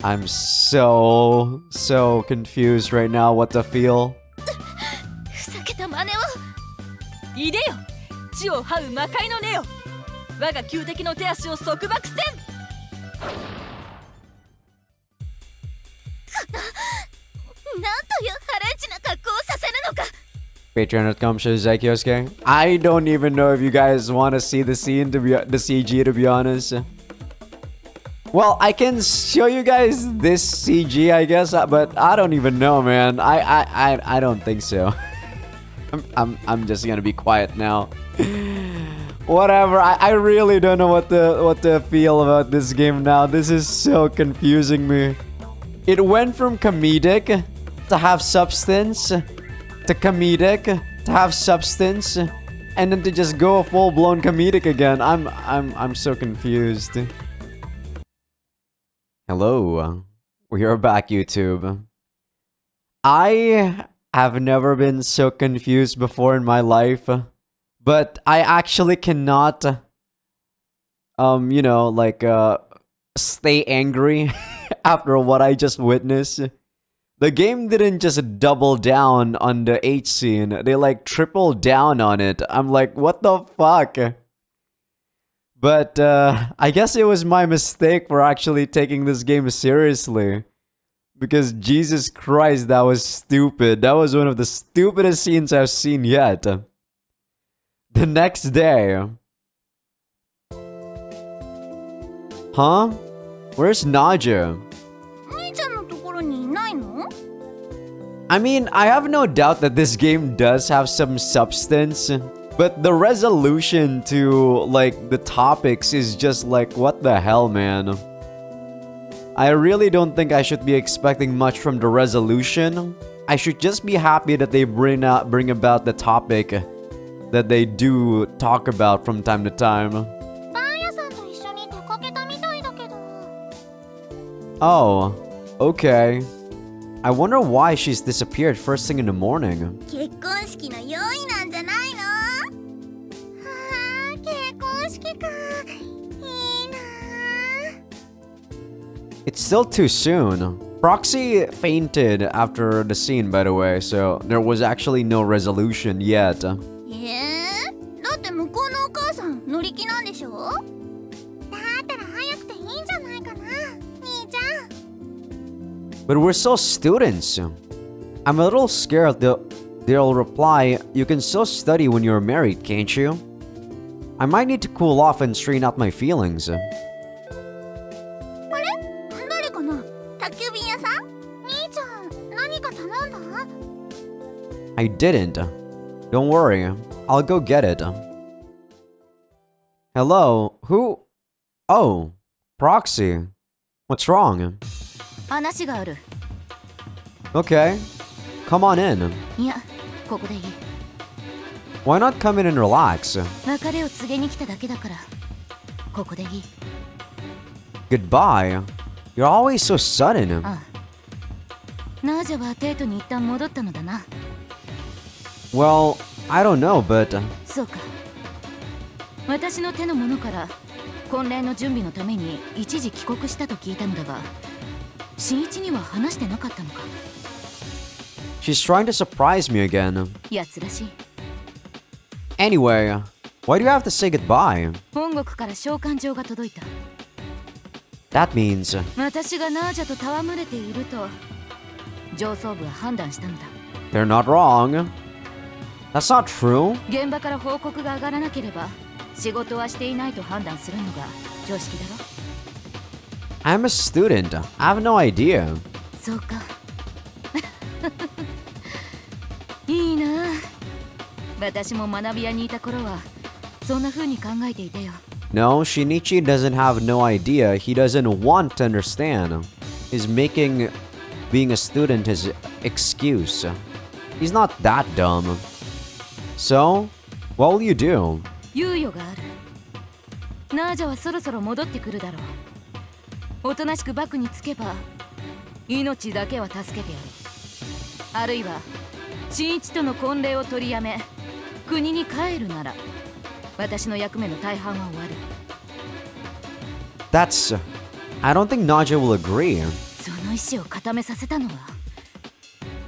I'm so confused right now what to feel. ふざけた真似を。う。いでよ、地を這う魔界の根よ。我が旧敵の手足を束縛せん。なんというハライチな格好をさせるのか。 Patreon.com/Azaikyousuke. I don't even know if you guys want to see the scene, the CG, to be honest. Well, I can show you guys this CG, I guess, but I don't even know, man. I don't think so. I'm just gonna be quiet now. Whatever. I really don't know what to feel about this game now. This is so confusing me. It went from comedic to have substance to comedic to have substance, and then to just go full-blown comedic again. I'm so confused. Hello, we are back, YouTube. I have never been so confused before in my life, but I actually cannot, stay angry after what I just witnessed. The game didn't just double down on the H scene, they like tripled down on it. I'm like, what the fuck? But I guess it was my mistake for actually taking this game seriously. Because Jesus Christ, that was stupid. That was one of the stupidest scenes I've seen yet. The next day. Huh? Where's Naja? 兄ちゃんのところにいないの？ I mean, I have no doubt that this game does have some substance, but the resolution to, like, the topics is just like, what the hell, man? I really don't think I should be expecting much from the resolution. I should just be happy that they bring about the topic that they do talk about from time to time. パン屋さんと一緒に出かけたみたいだけど。 Oh, okay. I wonder why she's disappeared first thing in the morning. 結婚式の用意なんじゃないの？はあ、結婚式か。いいな。 It's still too soon. Proxy fainted after the scene, by the way, so there was actually no resolution yet. だって向こうのお母さん乗り気なんでしょ？だったら早くていいんじゃないかな、兄ちゃん。 But we're still students. I'm a little scared they'll reply, you can still study when you're married, can't you? I might need to cool off and straighten out my feelings. あれ？誰かな？宅急便屋さん？兄ちゃん、何か頼んだ？ I didn't. Don't worry, I'll go get it. Hello? Who? Oh, Proxy. What's wrong? 話がある。 Okay, come on in. いや、ここでいい。 Why not come in and relax? 別れを告げに来ただけだから、ここでいい。 Goodbye? You're always so sudden. ああ。ナージャはデートに一旦戻ったのだな。 Well, I don't know, but... そうか。私の手の者から婚礼の準備のために一時帰国したと聞いたのだが、新一には話してなかったのか。 She's trying to surprise me again. やつらしい。 Anyway, why do you have to say goodbye? 本国から召喚状が届いた。 That means... 私がナージャと戯れていると上層部は判断したのだ。 They're not wrong. That's not true. 現場から報告が上がらなければ仕事はしていないと判断するのが常識だろ。 I'm a student. I have no idea. そうか。いいな。私も学び屋にいた頃はそんな風に考えていたよ。 No, Shinichi doesn't have no idea. He doesn't want to understand. He's making being a student his excuse. He's not that dumb. So, What will you do? 猶予がある。ナージャはそろそろ戻ってくるだろう。おとなしくバクにつけば命だけは助けてやる。あるいは新一との婚礼を取りやめ国に帰るなら私の役目の大半は終わる。 That's... I don't think Naja will agree. その意志を固めさせたのは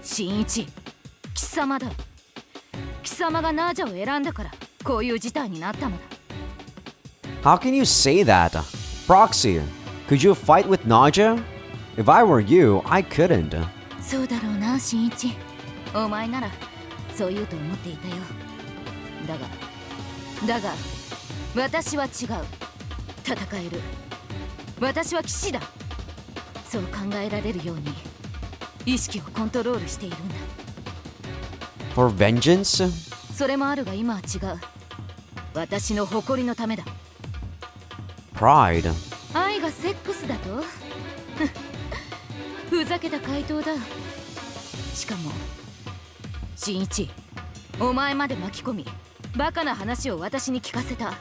新一、貴様だ。貴様がナージャを選んだからこういう事態になったのだ。 How can you say that? Proxy, could you fight with Naja? If I were you, I couldn't. そうだろうな、新一。お前ならそう言うと思っていたよ。だが私は違う。戦える。私は騎士だ。そう考えられるように意識をコントロールしているんだ。 For vengeance? それもあるが今は違う。私の誇りのためだ。 Pride? 愛がセックスだとふざけた回答だ。しかも新一、お前まで巻き込みバカな話を私に聞かせた。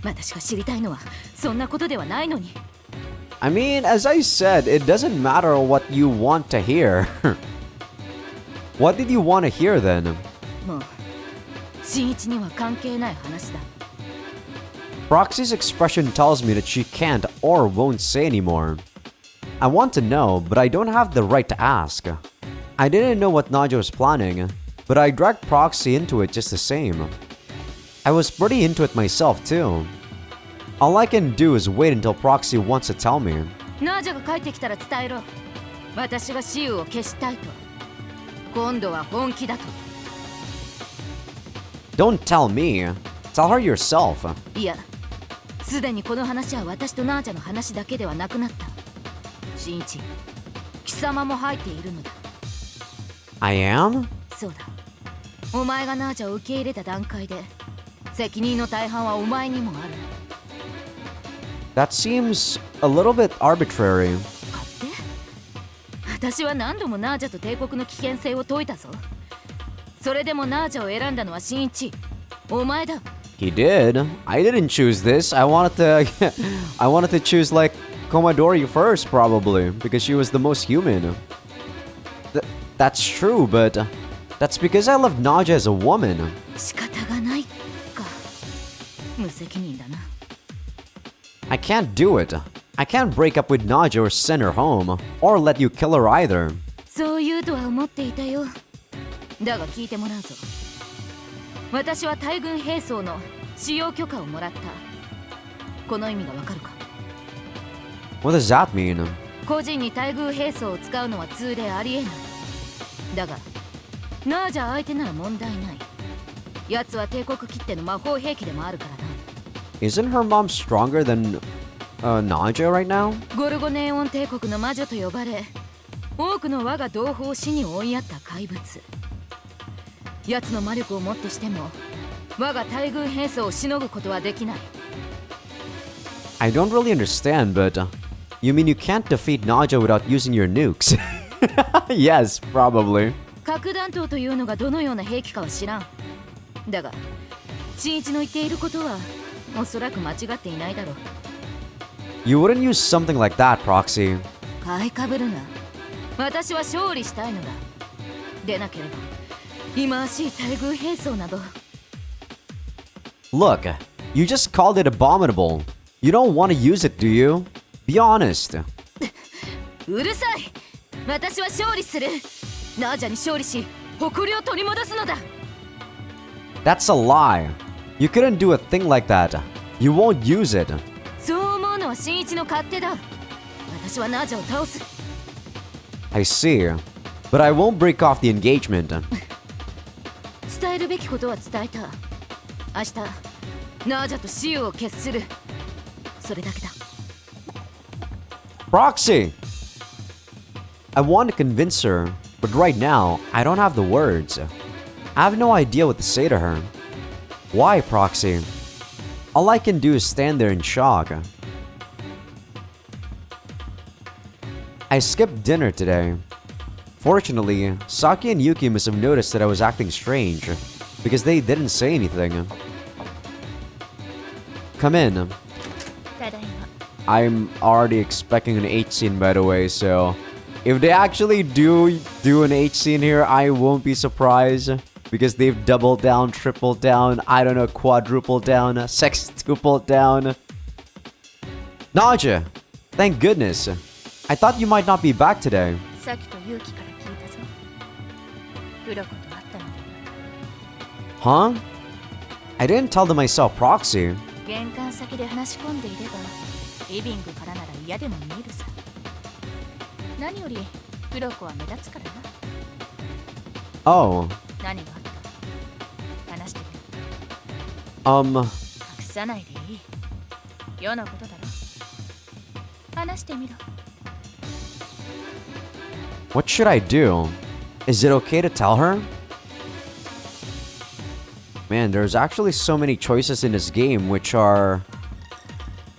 私が知りたいのはそんなことではないのに。 I mean, as I said, it doesn't matter what you want to hear. What did you want to hear then? もう新一には関係ない話だ。 Proxy's expression tells me that she can't or won't say anymore. I want to know, but I don't have the right to ask. I didn't know what Naja was planning, but I dragged Proxy into it just the same. I was pretty into it myself too. All I can do is wait until Proxy wants to tell me. ナージャが帰ってきたら伝えろ。私が死を消したいと。今度は本気だと。 Don't tell me. Tell her yourself. いや、すでにこの話は私とナージャの話だけではなくなった。新一、貴様も入っているのだ。 I am? そうだ。お前がナージャを受け入れた段階で責任の大半はお前にもある。 That seems a little bit arbitrary. 勝手？私は何度もナージャと帝国の危険性を説いたぞ。それでもナージャを選んだのは新一、お前だ。 He did. I didn't choose this. I wanted to choose like Commodore first probably because she was the most human. That's true, but that's because I love Naja as a woman. 仕方がないか。無責任だな。 I can't do it. I can't break up with Naja or send her home or let you kill her either. そう言うとは思っていたよ。だが聞いてもらうぞ。私は大軍兵装の使用許可をもらった。この意味がわかるか？ What does that mean? 個人に大軍兵装を使うのは通でありえない。だがナージャ相手なら問題ない。奴は帝国きっての魔法兵器でもあるからな。 Isn't her mom stronger than Naja right now? ゴルゴネーオン帝国の魔女と呼ばれ、多くの我が同胞を死に追いやった怪物。奴の魔力をもってしても我が大軍兵装をしのぐことはできない。 I don't really understand, but you mean you can't defeat Naja without using your nukes? Yes, probably. 核弾頭というのがどのような兵器かは知らん。だが新一の言っていることはおそらく間違っていないだろう。 You wouldn't use something like that, Proxy. 買いかぶるな。私は勝利したいのだ。でなければ忌まわしい大軍兵装など。 Look, you just called it abominable. You don't want to use it, do you? Be honest. うるさい。私は勝利する。ナージャに勝利し誇りを取り戻すのだ。 That's a lie. You couldn't do a thing like that. You won't use it. そう思うのは新一の勝手だ。私はナージャを倒す。 I see. But I won't break off the engagement. 伝えるべきことは伝えた。明日ナージャと死を決する。それだけだ。 Proxy! I want to convince her, but right now, I don't have the words. I have no idea what to say to her. Why, Proxy? All I can do is stand there in shock. I skipped dinner today. Fortunately, Saki and Yuki must have noticed that I was acting strange. Because they didn't say anything. Come in. ただいま。 I'm already expecting an H scene, by the way, so if they actually do an H scene here, I won't be surprised because they've doubled down, tripled down, I don't know, quadrupled down, sextupled down. Naja, thank goodness. I thought you might not be back today. さっきと勇気から聞いたぞ。プロコと会ったので Huh? I didn't tell them I saw Proxy. な。玄関先で話し込んでいれば、リビングからなら嫌でも見えるさ。何よりプロコは目立つからな。 Oh. 何があった？話してくれ。隠さないでいい。世のことだろ。話してみろ。 What should I do? Is it okay to tell her? Man, there's actually so many choices in this game which are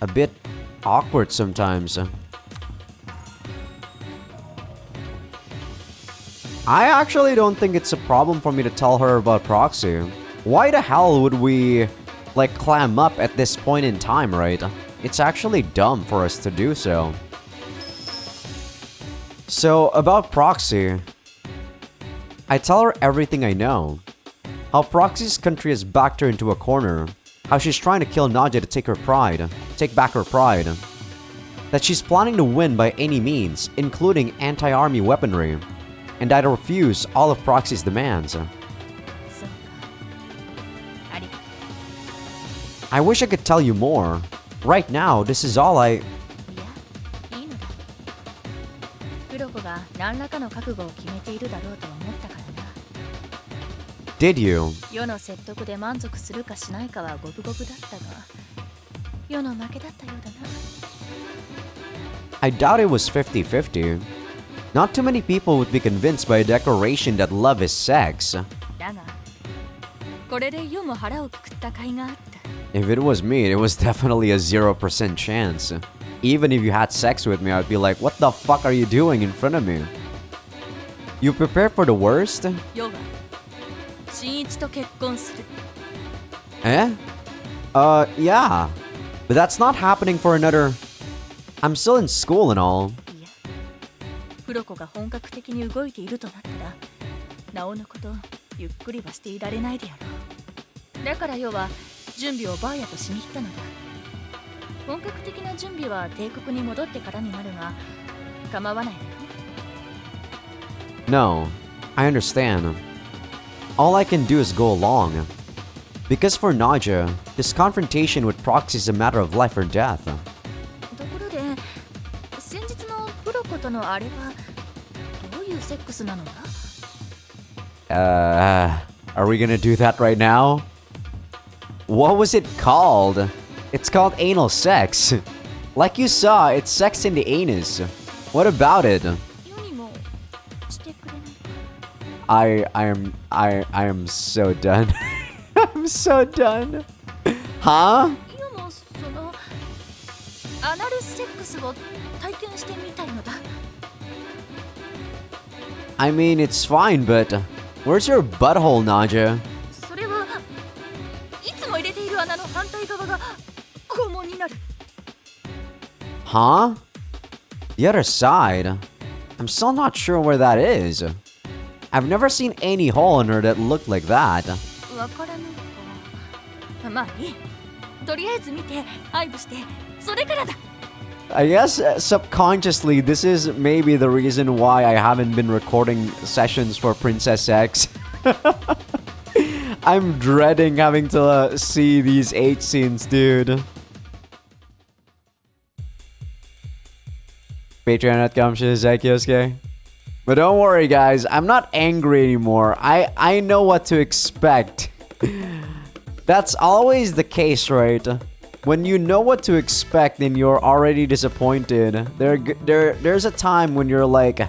a bit awkward sometimes. I actually don't think it's a problem for me to tell her about Proxy. Why the hell would we, like, clam up at this point in time, right? It's actually dumb for us to do so. So, about Proxy, I tell her everything I know. How Proxy's country has backed her into a corner. How she's trying to kill Nadia to take back her pride. That she's planning to win by any means, including anti-army weaponry. And I refuse all of Proxy's demands. そうか。ありがとう。 I wish I could tell you more. Right now, this is all I... いや、いいのだ。プロコが何らかの覚悟を決めているだろうと思ったからな。 Did you? 世の説得で満足するかしないかは五分五分だったが、世の負けだったようだな。 I doubt it was 50-50. Not too many people would be convinced by a declaration that love is sex. だが、これで世も腹をくくった甲斐があった。 If it was me, it was definitely a 0% chance. Even if you had sex with me, I'd be like, what the fuck are you doing in front of me? You prepared for the worst? 世は新一と結婚する。 Eh? Yeah. But that's not happening for another... I'm still in school and all. いや、プロコが本格的に動いているとなったら、なおのことゆっくりはしていられないであろう。だから世は準備をバーヤとしに行ったのだ。本格的な準備は帝国に戻ってからになるが、構わないだろう。 No, I understand. All I can do is go along. Because for Naja, this confrontation with Proxy is a matter of life or death. ところで、先日のプロコとのあれはどういうセックスなのだ？ Are we gonna do that right now? What was it called? It's called anal sex. Like you saw, it's sex in the anus. What about it? 世にもしてくれないか？ I am so done. I'm so done. Huh? 世もそのアナルセックスを体験してみたいのだ。 I mean, it's fine, but where's your butthole, Naja? それはいつも入れている穴の反対側が肛門になる。 Huh? The other side? I'm still not sure where that is. I've never seen any hole in her that looked like that. わからぬか。まあいい。とりあえず見て、愛撫して、それからだ。 I guess subconsciously, this is maybe the reason why I haven't been recording sessions for Princess X. I'm dreading having to see these 8 scenes, dude. Patreon.com/Azaikyousuke. But don't worry, guys. I'm not angry anymore. I know what to expect. That's always the case, right? When you know what to expect and you're already disappointed, there's a time when you're like,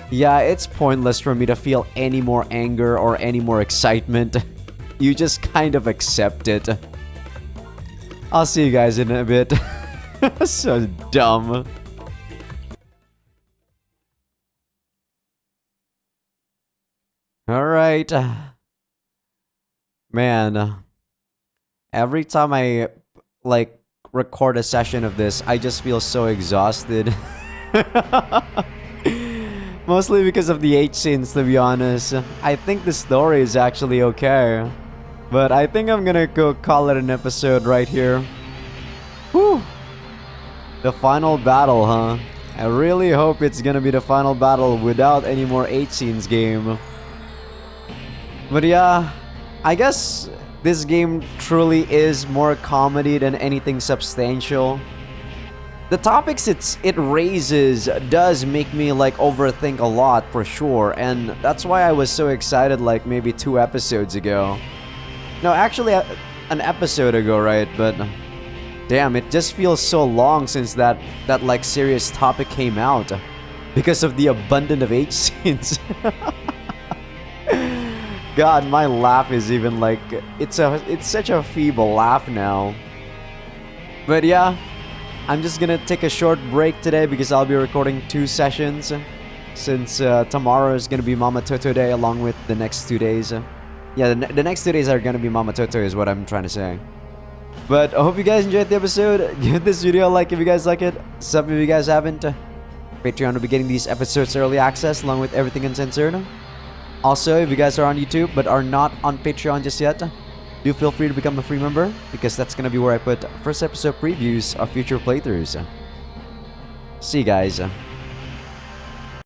yeah, it's pointless for me to feel any more anger or any more excitement. You just kind of accept it. I'll see you guys in a bit. So dumb. Alright. Man, every time I like record a session of this, I just feel so exhausted. Mostly because of the H scenes, to be honest. I think the story is actually okay. But I think I'm gonna go call it an episode right here. Whew. The final battle, huh? I really hope it's gonna be the final battle without any more H scenes game. But yeah, I guess this game truly is more comedy than anything substantial. The topics it raises does make me like overthink a lot for sure, and that's why I was so excited like maybe 2 episodes ago. No, actually an episode ago, right? But damn, it just feels so long since that like serious topic came out because of the abundance of H scenes. God, my laugh is even like it's such a feeble laugh now. But yeah, I'm just gonna take a short break today because I'll be recording 2 sessions since tomorrow is gonna be Mama Toto Day along with the next 2 days. Yeah, the next 2 days are gonna be Mama Toto is what I'm trying to say. But I hope you guys enjoyed the episode. Give this video a like if you guys like it. Sub if you guys haven't. Patreon will be getting these episodes early access along with everything uncensored. Also, if you guys are on YouTube but are not on Patreon just yet, do feel free to become a free member because that's gonna be where I put first episode previews of future playthroughs. See you guys.